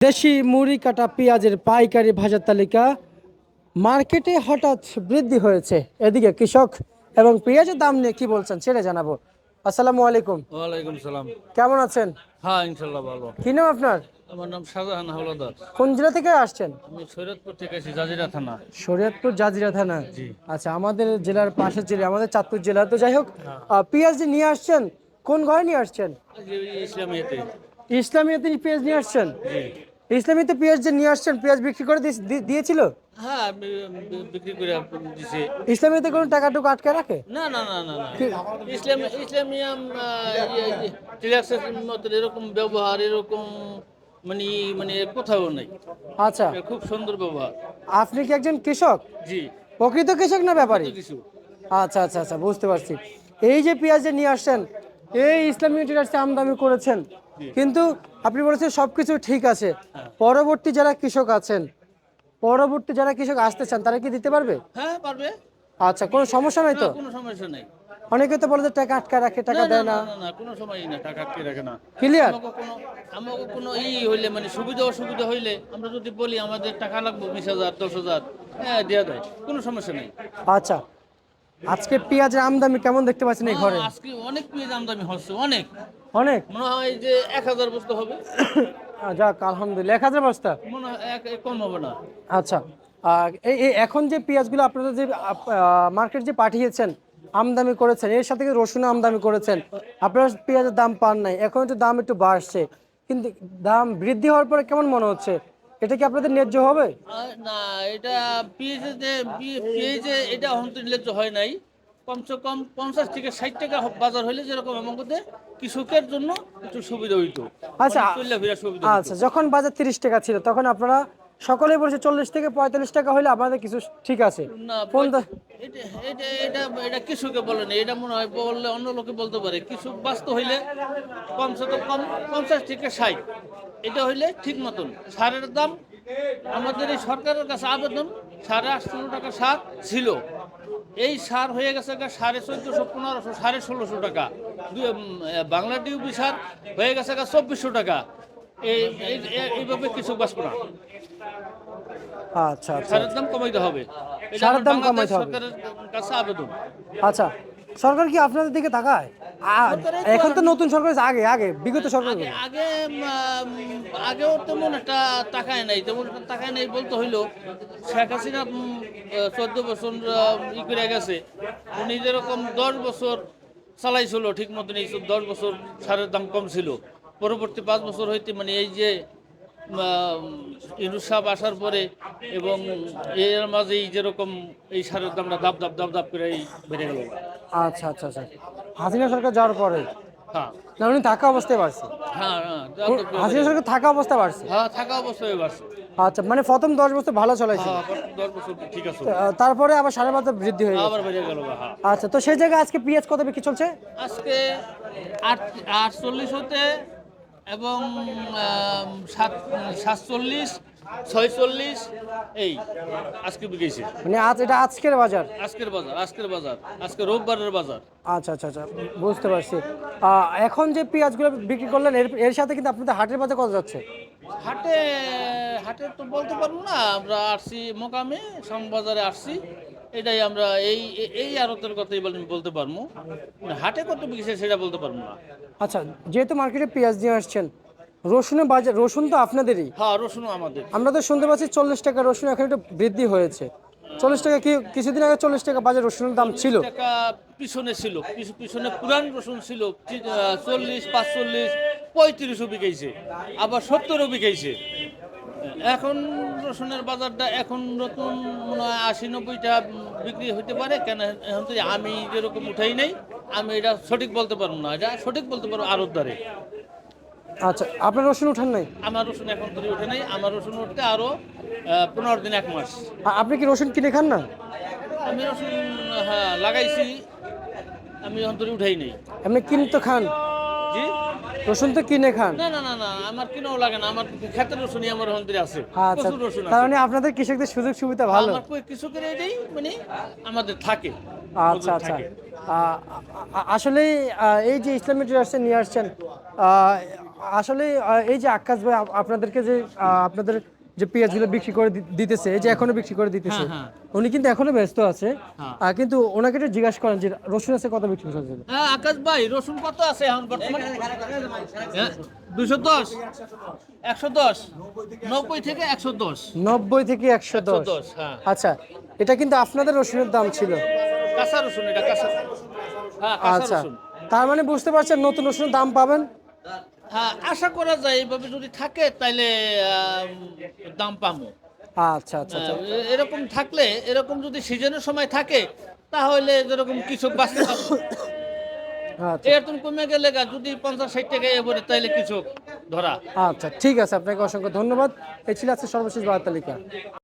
দেশি মুড়ি কাটা পেঁয়াজের পাইকারি বাজার তালিকা মার্কেটে হঠাৎ বৃদ্ধি হয়েছে। এদিকে কৃষক এবং পেঁয়াজের দাম নিয়ে কি বলছেন সেটা জানাবো। আসসালামু আলাইকুম। ওয়ালাইকুম সালাম। কেমন আছেন? হ্যাঁ, ইনশাল্লাহ ভালো। কি নাম আপনার? আমার নাম শাহজাহান হাওলাদার। কোন জেলা থেকে আসছেন? আমি সৈয়দপুর থেকে এসেছি, জাজিরা থানা। শরীয়তপুর জাজিরা থানা। জি। আচ্ছা, আমাদের জেলার পাশের জেলা, আমাদের চাঁদপুর জেলা। তো যাই হোক, পেঁয়াজ যে নিয়ে আসছেন কোন ঘরে নিয়ে আসছেন? ইসলামিয়াতে। ইসলামিয়াতে পেঁয়াজ নিয়ে আসছেন? জি। ইসলামিয়াতে পেঁয়াজ যে নিয়ে আসছেন, পেঁয়াজ বিক্রি করে দিয়েছিল? হ্যাঁ, আমি বিক্রি করে দিছি। ইসলামিয়াতে কোনো টাকা টুকু আটকে রাখে? না না না না না, ইসলামিয়াম টিলাক্সের মতো এরকম ব্যবহার, এরকম মানে মানে কোথাও নেই। আচ্ছা, খুব সুন্দর ব্যবহার। আপনি কি একজন কৃষক? জি। প্রকৃত কৃষক না ব্যাপারী? কত কিছু। আচ্ছা আচ্ছা আচ্ছা, বুঝতে পারছি। এই যে পেঁয়াজ যে নিয়ে আসছেন, এই ইসলামিক ট্রেডার্সে আমদানি করেছেন, কিন্তু আপনি বলেছেন সবকিছু ঠিক আছে। পরবর্তী যারা কৃষক আছেন, পরবর্তী যারা কৃষক আসতে চান, তারা কি দিতে পারবে? হ্যাঁ, পারবে। আচ্ছা, কোনো সমস্যা নাই না, তো? কোনো সমস্যা নেই। অনেকে তো বলে যে টাকা আটকা রাখে, টাকা না না দেয় না না। না না, কোনো সময়ই না, টাকা আটকে রাখে না। ক্লিয়ার? আমাকে কোনো হইলে, মানে সুবিধা অসুবিধা হইলে আমরা যদি বলি আমাদের টাকা লাগবে 20,000 10,000, হ্যাঁ দেওয়া যায়, কোনো সমস্যা নেই। আচ্ছা, আজকে পেঁয়াজের আমদানি কেমন দেখতে পাচ্ছেন এই ঘরে? আজকে অনেক পেঁয়াজ আমদানি হচ্ছে, অনেক। অনেক? মনে হয় যে 1,000 বস্তা হবে। যাক, আলহামদুলিল্লাহ। 1,000 বস্তা? মনে হয় কম হবে না। আচ্ছা, এই এই এখন যে পেঁয়াজগুলো আপনারা যে মার্কেট যে পাঠিয়েছেন, আমদানি করেছেন, এর সাথে কি রসুন আমদানি করেছেন, আপনারা পেঁয়াজের দাম পান নাই, এখন একটু দাম একটু বাড়ছে, কিন্তু দাম বৃদ্ধি হওয়ার পরে কেমন মনে হচ্ছে? এটা কি আপনাদের ন্যায্য হবে? না, এটা পেঁয়াজে এটা অন্তর্নির্লজ্জ হয় নাই। কমসে কম 50 থেকে 60 টাকা বাজার হইলে যেরকম আমাদের কৃষকের জন্য একটু সুবিধা হইতো। আচ্ছা চলাফেরা সুবিধা হইতো। আচ্ছা, যখন বাজার 30 টাকা ছিল তখন আপনারা সকলেই বলছে 40 থেকে 45 টাকা হলে আমাদের কিছু ঠিক আছে। না, এটা এটা এটা এটা কৃষকে বলে না, এটা মনে হয় বললে অন্য লোকে বলতে পারে। কৃষক বাস্তব হইলে কমসে কম 50 থেকে 60, এটা হইলে ঠিক মতন। সারের দাম আমাদের এই সরকারের কাছে আবেদন, 8.5 টাকা সার ছিল, এই সার হয়ে গেছে 1450 1500 1650 টাকা। বাংলা ডিউবি সার হয়ে গেছে 2400 টাকা। এইভাবে কৃষক বাঁচবে না। আচ্ছা আচ্ছা, সারের দাম কমাইতে হবে, এটা সারের দাম বাংলাদেশ কমাইতে হবে। সরকারের কাছে আবেদন। আচ্ছা, সরকার কি আপনাদের দিকে তাকায়? সরকারের এখন তো নতুন সরকার, আগে আগে বিগত সরকার। আগে আগে আগেও তেমন একটা টাকায় নাই, তেমন একটা টাকায় নাই বলতে হইলো শেখ হাসিনা 14 বছর করে গেছে। উনি যেরকম 10 বছর চালাইছিল ঠিক মতন, এই 10 বছর সারের দাম কম ছিল। পরবর্তী 5 বছর হইতে মানে এই যে ইউনূস সাহেব আসার পরে এবং এর মাঝেই যেরকম এই সারের দামটা দাপ দাপ দাপ দাপ করে বেড়ে গেল। আচ্ছা আচ্ছা আচ্ছা, হাসিনা সরকার যাওয়ার পরে হ্যাঁ না, উনি থাকা অবস্থায় বাড়ছে? হ্যাঁ হ্যাঁ, হাসিনা সরকার থাকা অবস্থায় বাড়ছে? হ্যাঁ, থাকা অবস্থায় বাড়ছে। আচ্ছা, মানে প্রথম 10 বছর ভালো চলাইছিল, হ্যাঁ, 10 বছর ঠিক আছে, তারপরে আবার 5.5 বৃদ্ধি হয়ে গেছে। আবার বেড়ে গেল। হ্যাঁ, আচ্ছা, তো সেই জায়গায় আজকে পেঁয়াজ কত বিক্রি চলছে? আজকে 48 হতে এবং 47 46 এই আজকে বিকেছে। মানে আজ এটা আজকের বাজার? আজকে রোববারের বাজার। আচ্ছা আচ্ছা আচ্ছা, বুঝতে পারছি। এখন যে পেঁয়াজগুলো বিক্রি করলেন, এর এর সাথে কিন্তু আপনাদের হাটের বাজার কত যাচ্ছে? হাটে হাটে তো বলতে পারবো না, আমরা আসছি মোকামে বাজারে আসছি, এটাই আমরা এই এই আড়তের কথাই বলতে পারবো। হাটে কত বিকেছে সেটা বলতে পারবো না। আচ্ছা, যেহেতু মার্কেটে পেঁয়াজ নিয়ে আসছেন, রসুনের বাজার, রসুন তো আপনাদেরই। হ্যাঁ, রসুনও আমাদের। আমরা তো শুনতে পাচ্ছি 40 টাকা রসুন এখন একটু বৃদ্ধি হয়েছে। 40 টাকা কি কিছুদিন আগে 40 টাকা বাজার রসুনের দাম ছিল? টাকা পিছনে ছিল, পিছনে পুরান রসুন ছিল 40 45 35ও বিকেছে, আবার 70ও বিকেছে। এখন রসুনের বাজারটা এখন নতুন মনে হয় 80-90টা বিক্রি হতে পারে। কেন এখন তো আমি যেরকম উঠাই নেই, আমি এটা সঠিক বলতে পারবো না, এটা সঠিক বলতে পারবো আড়তদারে। আচ্ছা, আপনার রসুন উঠান নাই? আমার রসুন এখন তৈরি ওঠে নাই, আমার রসুন উঠতে আরো 15 দিন 1 মাস। আপনি কি রসুন কিনে খান না? আমি রসুন, হ্যাঁ, লাগাইছি, আমি এখন তৈরি উঠাই নেই। এমনি কিনে তো খান? জি। রসুন তো কিনে খান? না না না না, আমার কিনাও লাগে না, আমার ক্ষেতের রসুনই আমার হন্দিরে আছে, আচ্ছা, প্রচুর রসুন তার আছে। মানে আপনাদের কৃষকদের সুযোগ সুবিধা ভালো। আমার কৃষকের এটাই মানে আমাদের থাকে। আচ্ছা আচ্ছা, থাকে। আসলে এই যে ইসলামিক ট্রেডার্সে নিয়ে আসছেন, আসলে এই যে আকাশ ভাই আপনাদেরকে যে আপনাদের যে পেঁয়াজগুলো বিক্রি করে দিতেছে, এই যে এখনো বিক্রি করে দিতেছে, হ্যাঁ। উনি কিন্তু এখনো ব্যস্ত আছে। হ্যাঁ। কিন্তু ওনাকে একটু জিজ্ঞাসা করেন যে রসুন আছে কত বিক্রি করছে। হ্যাঁ আকাশ ভাই রসুন কত আছে এখন বর্তমানে? 210, 110, 90 থেকে 110। 90 থেকে 110। 110, হ্যাঁ। আচ্ছা, এটা কিন্তু আপনাদের রসুনের দাম ছিল। কাঁচা রসুন, এটা কাঁচা। হ্যাঁ কাঁচা আচ্ছা, রসুন। তার মানে বুঝতে পারছেন নতুন রসুনের দাম পাবেন। হ্যাঁ আশা করা যায় এইভাবে যদি থাকে তাইলে দাম পাবো। আচ্ছা আচ্ছা আচ্ছা। এরকম থাকলে, এরকম যদি সিজনের সময় থাকে তাহলে যেরকম কিছু বাঁচতে পারবো। আচ্ছা এরকম কমে গেলে যদি 50-60 টাকা এবারে তাইলে কিছু ধরা। আচ্ছা, ঠিক আছে, আপনাকে অসংখ্য ধন্যবাদ। এই ছিল আজকে সর্বশেষ বার্তা তালিকা।